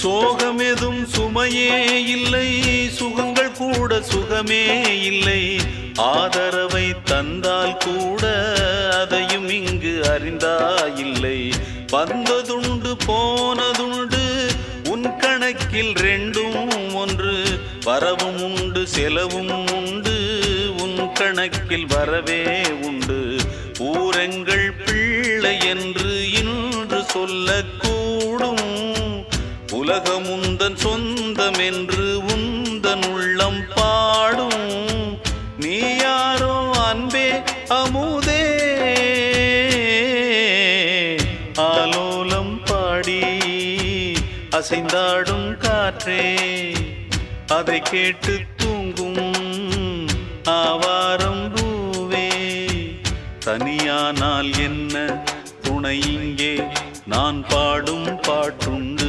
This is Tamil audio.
சோகமெதும் சுமையே இல்லை, சுகங்கள் கூட சுகமே இல்லை. ஆதரவை தந்தால் கூட அதையும் இங்கு அறிந்தாயில்லை. வந்ததுண்டு போனதுண்டு உன் கணக்கில் ரெண்டும் ஒன்று. வரவும் உண்டு செலவும் உண்டு, உன் கணக்கில் வரவே உண்டு. ஊரெங்கள் பிள்ளை என்று இன்று சொல்லக்கூடும். உலகம் உந்தன் சொந்தம் என்று உந்தன் உள்ளம் பாடும். நீ யாரோ அன்பே அமுதே, ஆலோலம் பாடி அசைந்தாடும் காற்றே, அதை கேட்டு தூங்கும் ஆவாரம் பூவே. தனியானால் என்ன துணை இங்கே, நான் பாடும் பாட்டுண்டு.